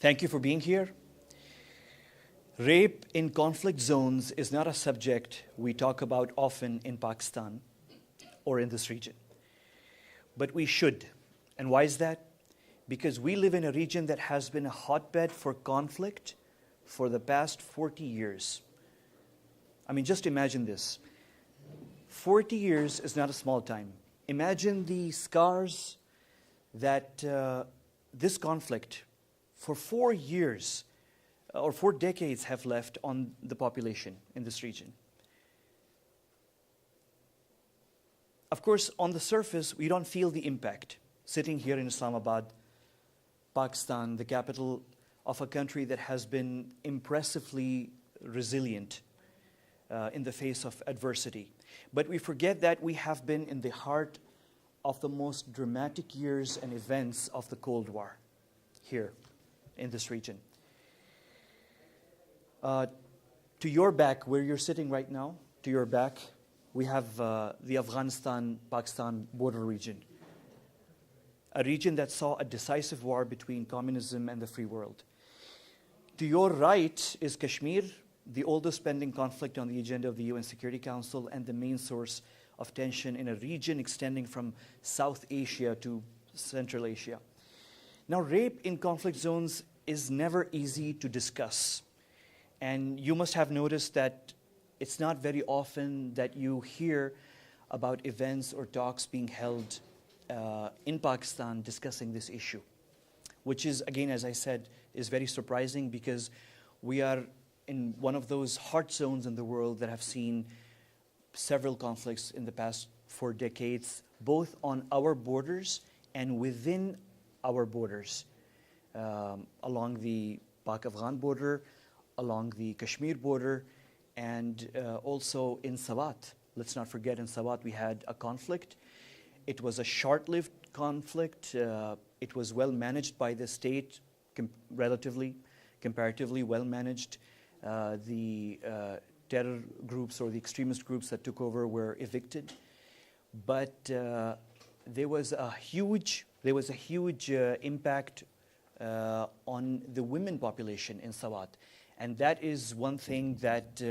Thank you for being here. Rape in conflict zones is not a subject we talk about often in Pakistan or in this region. But we should. And why is that? Because we live in a region that has been a hotbed for conflict for the past 40 years. I mean, just imagine this. 40 years is not a small time. Imagine the scars that this conflict for 4 years or 4 decades have left on the population in this region. Of course, on the surface, we don't feel the impact. Sitting here in Islamabad, Pakistan, the capital of a country that has been impressively resilient in the face of adversity. But we forget that we have been in the heart of the most dramatic years and events of the Cold War here in this region. To your back, where you're sitting right now, to your back, we have the Afghanistan-Pakistan border region, a region that saw a decisive war between communism and the free world. To your right is Kashmir, the oldest pending conflict on the agenda of the UN Security Council and the main source of tension in a region extending from South Asia to Central Asia. Now, rape in conflict zones is never easy to discuss. And you must have noticed that it's not very often that you hear about events or talks being held in Pakistan discussing this issue, which is, again, as I said, is very surprising because we are in one of those hot zones in the world that have seen several conflicts in the past 4 decades, both on our borders and within our borders, along the Pak-Afghan border, along the Kashmir border, and also in Swat. Let's not forget, in Swat we had a conflict. It was a short-lived conflict. It was well managed by the state, comparatively well managed. The terror groups or the extremist groups that took over were evicted. But there was a huge impact on the women population in Swat. And that is one thing that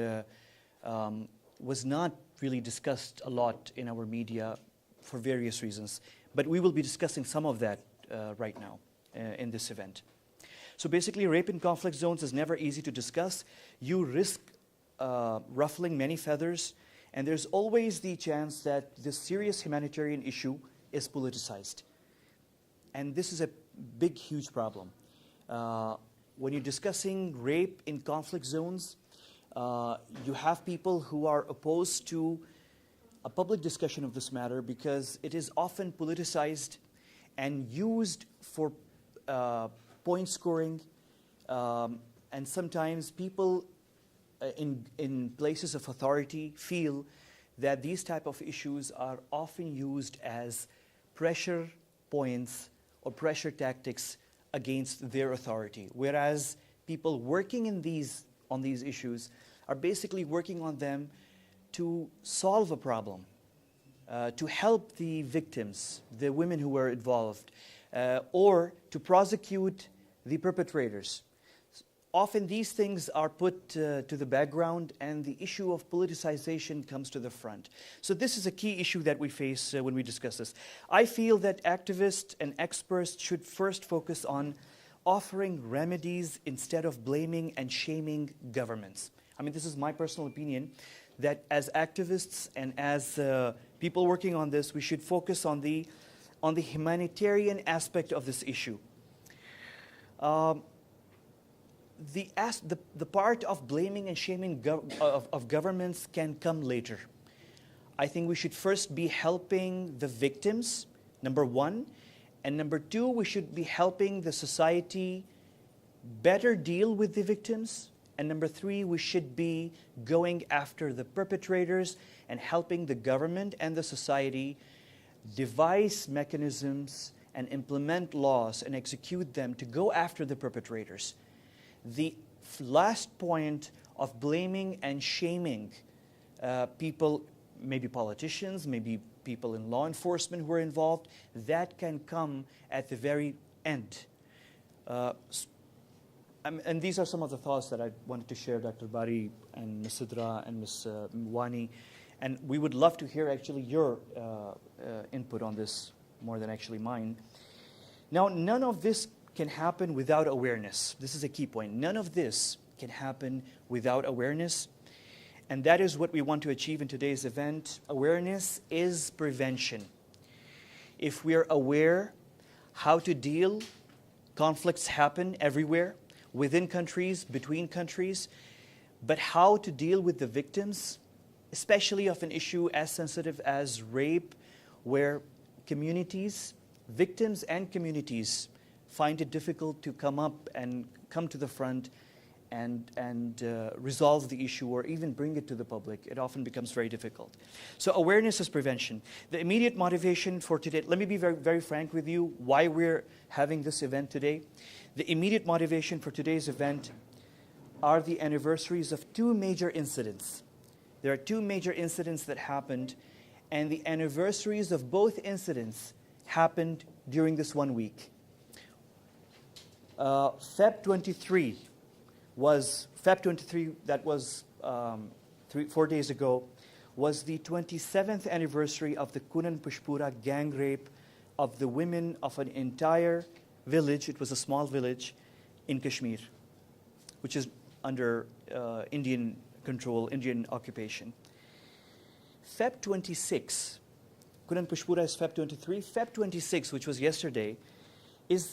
was not really discussed a lot in our media for various reasons. But we will be discussing some of that right now in this event. So basically, rape in conflict zones is never easy to discuss. You risk ruffling many feathers, and there's always the chance that this serious humanitarian issue is politicized. And this is a big, huge problem. When you're discussing rape in conflict zones, you have people who are opposed to a public discussion of this matter because it is often politicized and used for point scoring, and sometimes people in places of authority feel that these type of issues are often used as pressure points or pressure tactics against their authority, whereas people working on these issues are basically working on them to solve a problem, to help the victims, the women who were involved, or to prosecute the perpetrators. Often these things are put to the background and the issue of politicization comes to the front. So this is a key issue that we face when we discuss this. I feel that activists and experts should first focus on offering remedies instead of blaming and shaming governments. I mean, this is my personal opinion, that as activists and as people working on this, we should focus on the humanitarian aspect of this issue. The part of blaming and shaming of governments can come later. I think we should first be helping the victims, number one. And number two, we should be helping the society better deal with the victims. And number three, we should be going after the perpetrators and helping the government and the society devise mechanisms and implement laws and execute them to go after the perpetrators. The last point of blaming and shaming people, maybe politicians, maybe people in law enforcement who are involved, that can come at the very end. and these are some of the thoughts that I wanted to share, Dr. Bari and Ms. Sidra and Ms. Mwani. And we would love to hear actually your input on this more than actually mine. Now, none of this can happen without awareness. This is a key point. None of this can happen without awareness. And that is what we want to achieve in today's event. Awareness is prevention. If we are aware how to deal, conflicts happen everywhere, within countries, between countries, but how to deal with the victims, especially of an issue as sensitive as rape, where communities, victims and communities, find it difficult to come up and come to the front and resolve the issue or even bring it to the public. It often becomes very difficult. So awareness is prevention. The immediate motivation for today, let me be very, very frank with you why we're having this event today. The immediate motivation for today's event are the anniversaries of two major incidents. There are two major incidents that happened, and the anniversaries of both incidents happened during this 1 week. Feb 23, that was 4 days ago, was the 27th anniversary of the Kunan Pushpura gang rape of the women of an entire village. It was a small village in Kashmir, which is under Indian control, Indian occupation. Feb 26, Kunan Pushpura is Feb 23. Feb 26, which was yesterday,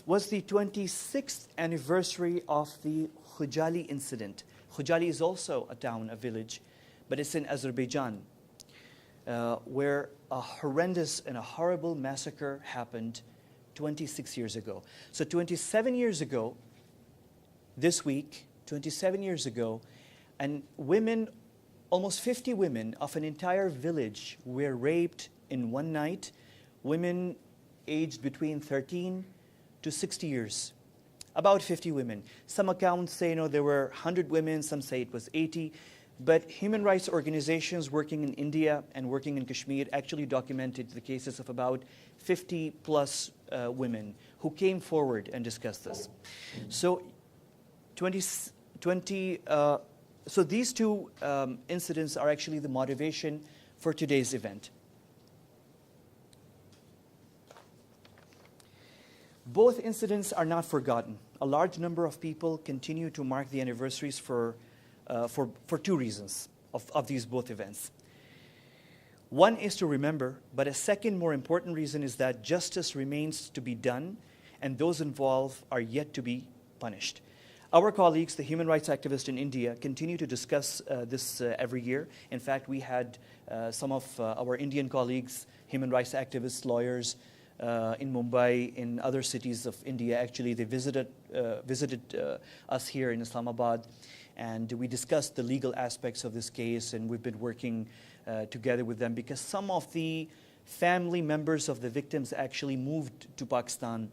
was the 26th anniversary of the Khojaly incident. Khojaly is also a town, a village, but it's in Azerbaijan, where a horrendous and a horrible massacre happened 26 years ago. So 27 years ago, this week, 27 years ago, and women, almost 50 women of an entire village were raped in one night. Women aged between 13 to 60 years. About 50 women. Some accounts say, there were 100 women, some say it was 80. But human rights organizations working in India and working in Kashmir actually documented the cases of about 50 plus women who came forward and discussed this. So so these two incidents are actually the motivation for today's event. Both incidents are not forgotten. A large number of people continue to mark the anniversaries for two reasons of these both events. One is to remember, but a second more important reason is that justice remains to be done and those involved are yet to be punished. Our colleagues, the human rights activists in India, continue to discuss this every year. In fact, we had some of our Indian colleagues, human rights activists, lawyers, in Mumbai, in other cities of India. Actually, they visited us here in Islamabad, and we discussed the legal aspects of this case, and we've been working together with them because some of the family members of the victims actually moved to Pakistan.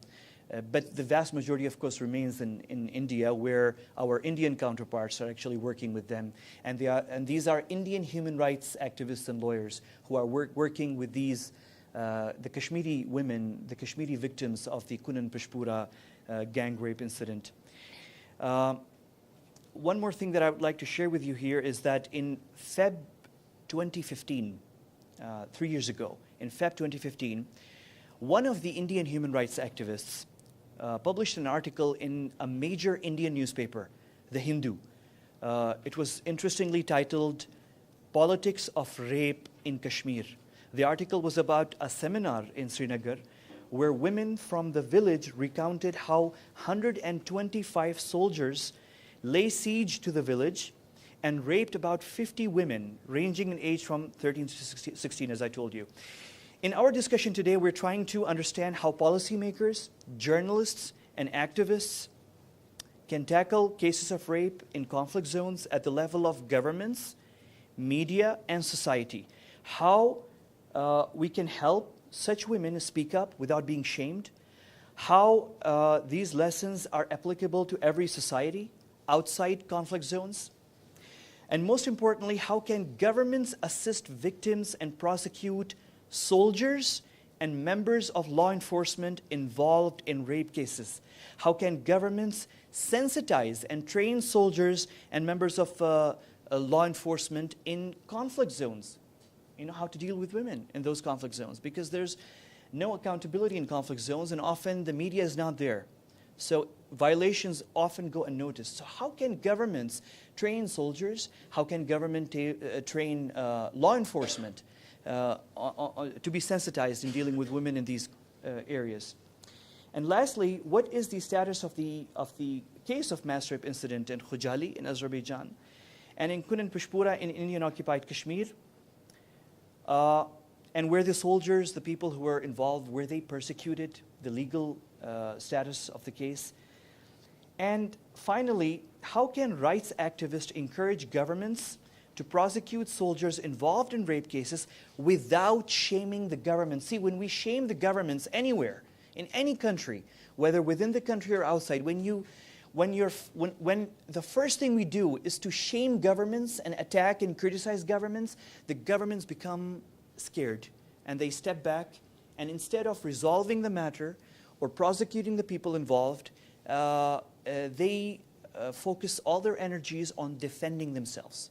But the vast majority, of course, remains in India, where our Indian counterparts are actually working with them. And these are Indian human rights activists and lawyers who are working with these the Kashmiri women, the Kashmiri victims of the Kunan Pushpura gang rape incident. One more thing that I would like to share with you here is that in Feb 2015, 3 years ago, in Feb 2015, one of the Indian human rights activists published an article in a major Indian newspaper, The Hindu. It was interestingly titled, "Politics of Rape in Kashmir." The article was about a seminar in Srinagar where women from the village recounted how 125 soldiers lay siege to the village and raped about 50 women, ranging in age from 13 to 16, as I told you. In our discussion today, we're trying to understand how policymakers, journalists, and activists can tackle cases of rape in conflict zones at the level of governments, media, and society. How we can help such women speak up without being shamed. How these lessons are applicable to every society outside conflict zones. And most importantly, how can governments assist victims and prosecute soldiers and members of law enforcement involved in rape cases? How can governments sensitize and train soldiers and members of law enforcement in conflict zones? How to deal with women in those conflict zones, because there's no accountability in conflict zones, and often the media is not there. So violations often go unnoticed. So how can governments train soldiers? How can government train law enforcement to be sensitized in dealing with women in these areas? And lastly, what is the status of the case of mass rape incident in Khojaly in Azerbaijan and in Kunan Peshpura in Indian-occupied Kashmir? And were the soldiers, the people who were involved, were they persecuted? The legal status of the case. And finally, how can rights activists encourage governments to prosecute soldiers involved in rape cases without shaming the government? See, when we shame the governments anywhere, in any country, whether within the country or outside, when the first thing we do is to shame governments and attack and criticize governments, the governments become scared and they step back, and instead of resolving the matter or prosecuting the people involved, they focus all their energies on defending themselves.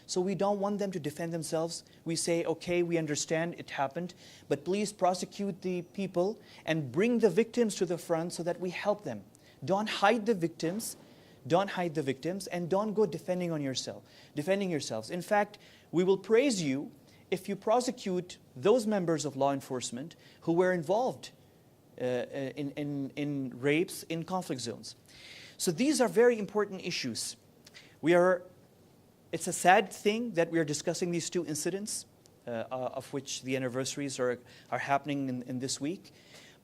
So we don't want them to defend themselves. We say, okay, we understand it happened, but please prosecute the people and bring the victims to the front so that we help them. Don't hide the victims. Don't hide the victims, and don't go defending yourselves. In fact, we will praise you if you prosecute those members of law enforcement who were involved in rapes in conflict zones. So these are very important issues. It's a sad thing that we are discussing these two incidents, of which the anniversaries are happening in this week.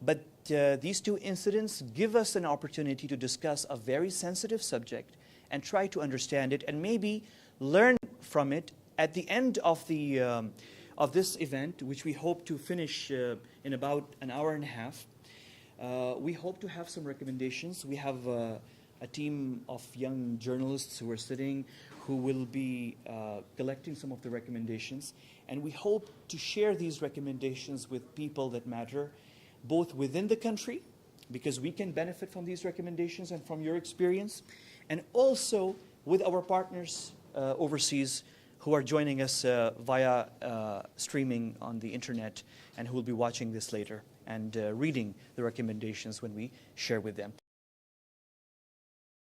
But these two incidents give us an opportunity to discuss a very sensitive subject and try to understand it and maybe learn from it at the end of this event, which we hope to finish in about an hour and a half. We hope to have some recommendations. We have a team of young journalists who are sitting, who will be collecting some of the recommendations. And we hope to share these recommendations with people that matter, both within the country, because we can benefit from these recommendations and from your experience, and also with our partners overseas who are joining us via streaming on the internet and who will be watching this later and reading the recommendations when we share with them.